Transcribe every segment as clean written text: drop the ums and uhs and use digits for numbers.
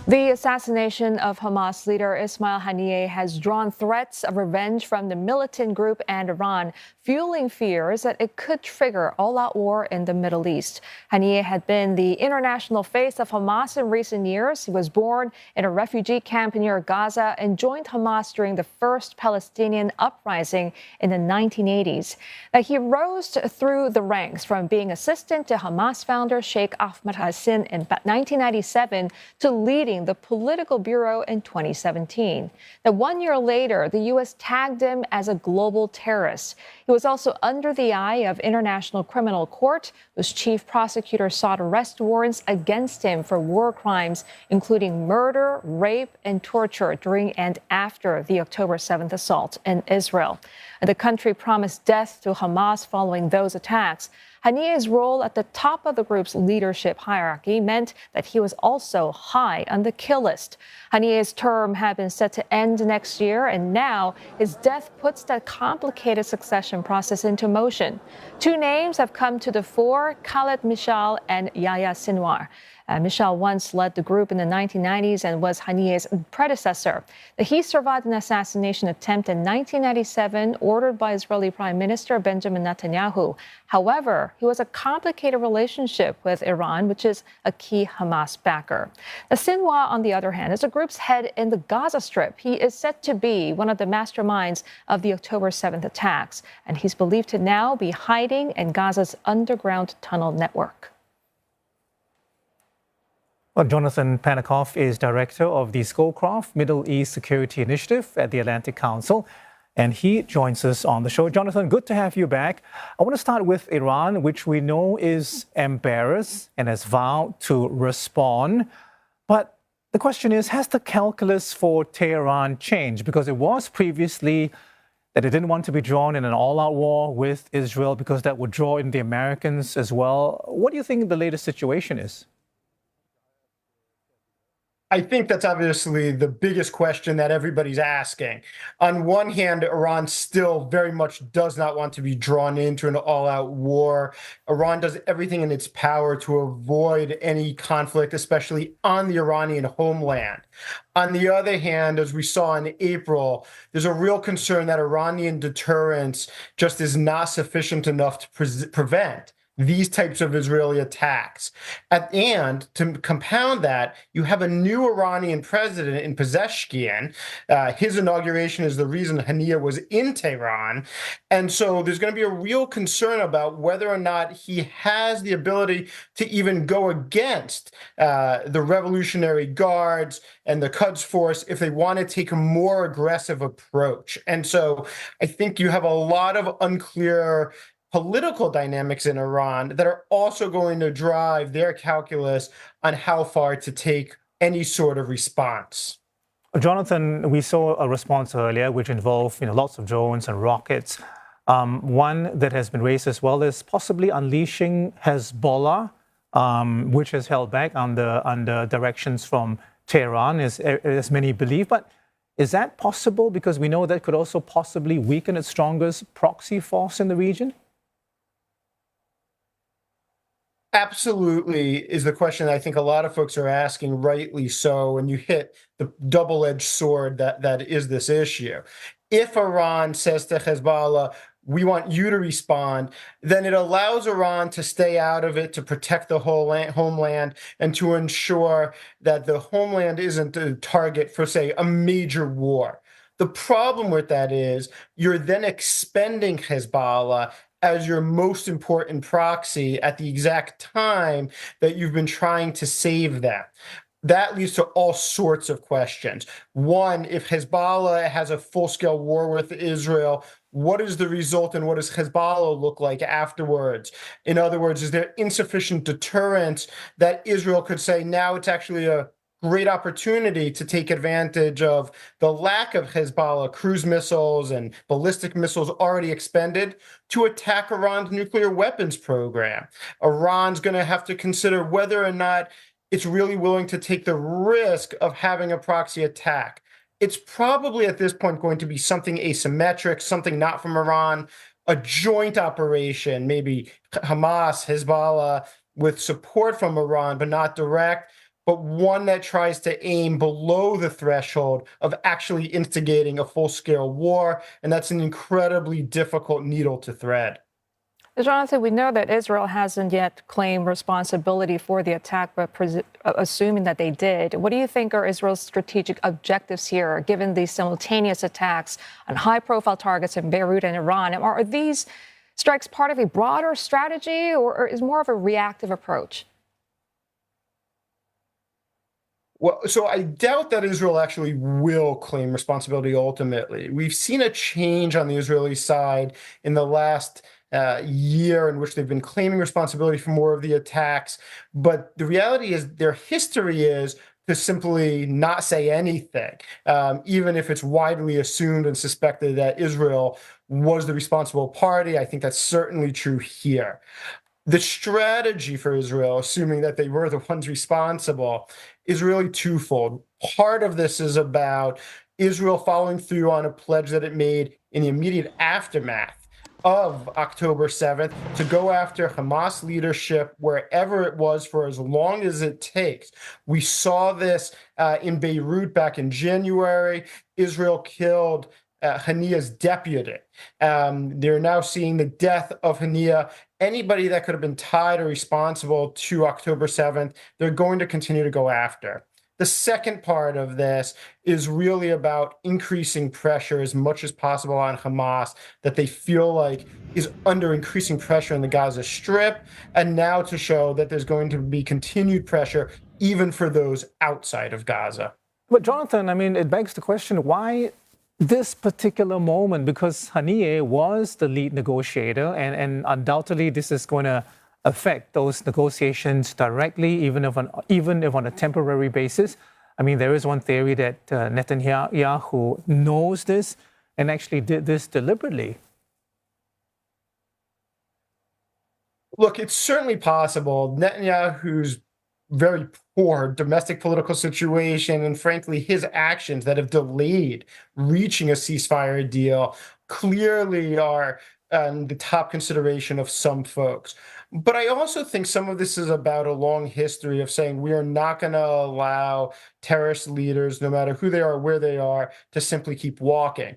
The assassination of Hamas leader Ismail Haniyeh has drawn threats of revenge from the militant group and Iran, fueling fears that it could trigger all-out war in the Middle East. Haniyeh had been the international face of Hamas in recent years. He was born in a refugee camp near Gaza and joined Hamas during the first Palestinian uprising in the 1980s. He rose through the ranks from being assistant to Hamas founder Sheikh Ahmed Hassan in 1997 to leading the political bureau in 2017. Now, 1 year later, the U.S. tagged him as a global terrorist. He was also under the eye of International Criminal Court, whose chief prosecutor sought arrest warrants against him for war crimes, including murder, rape, and torture during and after the October 7th assault in Israel. The country promised death to Hamas following those attacks. Haniyeh's role at the top of the group's leadership hierarchy meant that he was also high on the kill list. Haniyeh's term had been set to end next year, and now his death puts that complicated succession process into motion. Two names have come to the fore: Khaled Mishal and Yahya Sinwar. Mishal once led the group in the 1990s and was Haniyeh's predecessor. He survived an assassination attempt in 1997 ordered by Israeli Prime Minister Benjamin Netanyahu. However, he was a complicated relationship with Iran, which is a key Hamas backer. Sinwar, on the other hand, is the group's head in the Gaza Strip. He is said to be one of the masterminds of the October 7th attacks, and he's believed to now be hiding in Gaza's underground tunnel network. Well, Jonathan Panikoff is director of the Scowcroft Middle East Security Initiative at the Atlantic Council, and he joins us on the show. Jonathan, good to have you back. I want to start with Iran, which we know is embarrassed and has vowed to respond. But the question is, has the calculus for Tehran changed? Because it was previously that it didn't want to be drawn in an all-out war with Israel because that would draw in the Americans as well. What do you think the latest situation is? I think that's obviously the biggest question that everybody's asking. On one hand, Iran still very much does not want to be drawn into an all-out war. Iran does everything in its power to avoid any conflict, especially on the Iranian homeland. On the other hand, as we saw in April, there's a real concern that Iranian deterrence just is not sufficient enough to prevent these types of Israeli attacks. And to compound that, you have a new Iranian president in Pezeshkian. His inauguration is the reason Haniyeh was in Tehran. And so there's going to be a real concern about whether or not he has the ability to even go against the Revolutionary Guards and the Quds Force if they want to take a more aggressive approach. And so I think you have a lot of unclear political dynamics in Iran that are also going to drive their calculus on how far to take any sort of response. Jonathan, we saw a response earlier which involved lots of drones and rockets. One that has been raised as well is possibly unleashing Hezbollah, which has held back under directions from Tehran, as many believe. But is that possible? Because we know that could also possibly weaken its strongest proxy force in the region. Absolutely is the question I think a lot of folks are asking, rightly so, and you hit the double-edged sword that is this issue. If Iran says to Hezbollah, we want you to respond, then it allows Iran to stay out of it, to protect the whole homeland, and to ensure that the homeland isn't a target for, say, a major war. The problem with that is you're then expending Hezbollah as your most important proxy at the exact time that you've been trying to save them. That leads to all sorts of questions. One, if Hezbollah has a full-scale war with Israel, what is the result and what does Hezbollah look like afterwards? In other words, is there insufficient deterrence that Israel could say, now it's actually a great opportunity to take advantage of the lack of Hezbollah cruise missiles and ballistic missiles already expended to attack Iran's nuclear weapons program? Iran's going to have to consider whether or not it's really willing to take the risk of having a proxy attack. It's probably at this point going to be something asymmetric, something not from Iran, a joint operation, maybe Hamas, Hezbollah, with support from Iran, but not direct. but one that tries to aim below the threshold of actually instigating a full-scale war, and that's an incredibly difficult needle to thread. Jonathan, we know that Israel hasn't yet claimed responsibility for the attack, but assuming that they did, what do you think are Israel's strategic objectives here, given these simultaneous attacks on high-profile targets in Beirut and Iran? Are these strikes part of a broader strategy, or is more of a reactive approach? Well, so I doubt that Israel actually will claim responsibility ultimately. We've seen a change on the Israeli side in the last year in which they've been claiming responsibility for more of the attacks. But the reality is their history is to simply not say anything, even if it's widely assumed and suspected that Israel was the responsible party. I think that's certainly true here. The strategy for Israel, assuming that they were the ones responsible, is really twofold. Part of this is about Israel following through on a pledge that it made in the immediate aftermath of October 7th to go after Hamas leadership wherever it was for as long as it takes. We saw this in Beirut back in January. Israel killed Haniyeh's deputy. They're now seeing the death of Haniyeh. Anybody that could have been tied or responsible to October 7th, they're going to continue to go after. The second part of this is really about increasing pressure as much as possible on Hamas that they feel like is under increasing pressure in the Gaza Strip, and now to show that there's going to be continued pressure even for those outside of Gaza. But Jonathan, I mean, it begs the question, why this particular moment? Because Haniyeh was the lead negotiator, and undoubtedly this is going to affect those negotiations directly, even if on a temporary basis. I mean, there is one theory that Netanyahu knows this and actually did this deliberately. Look, it's certainly possible. Netanyahu's very poor domestic political situation and frankly his actions that have delayed reaching a ceasefire deal clearly are the top consideration of some folks. But I also think some of this is about a long history of saying we are not going to allow terrorist leaders, no matter who they are, where they are, to simply keep walking.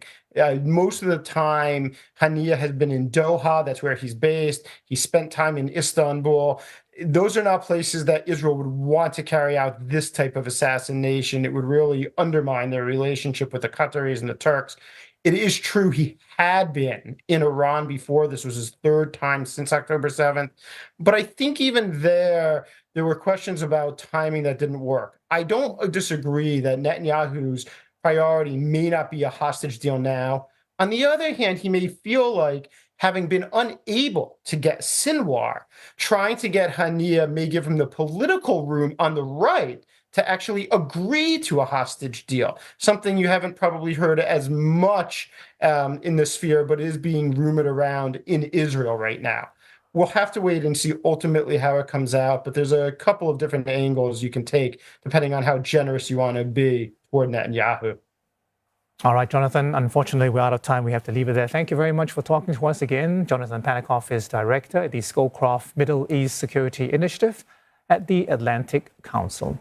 Most of the time, Haniyeh has been in Doha. That's where he's based. He spent time in Istanbul. Those are not places that Israel would want to carry out this type of assassination. It would really undermine their relationship with the Qataris and the Turks. It is true he had been in Iran before. This was his third time since October 7th. But I think even there were questions about timing that didn't work. I don't disagree that Netanyahu's priority may not be a hostage deal now. On the other hand, he may feel like having been unable to get Sinwar, trying to get Haniyeh may give him the political room on the right to actually agree to a hostage deal, something you haven't probably heard as much in the sphere, but is being rumored around in Israel right now. We'll have to wait and see ultimately how it comes out, but there's a couple of different angles you can take depending on how generous you want to be toward Netanyahu. All right, Jonathan, unfortunately, we're out of time. We have to leave it there. Thank you very much for talking to us again. Jonathan Panikoff is director at the Scowcroft Middle East Security Initiative at the Atlantic Council.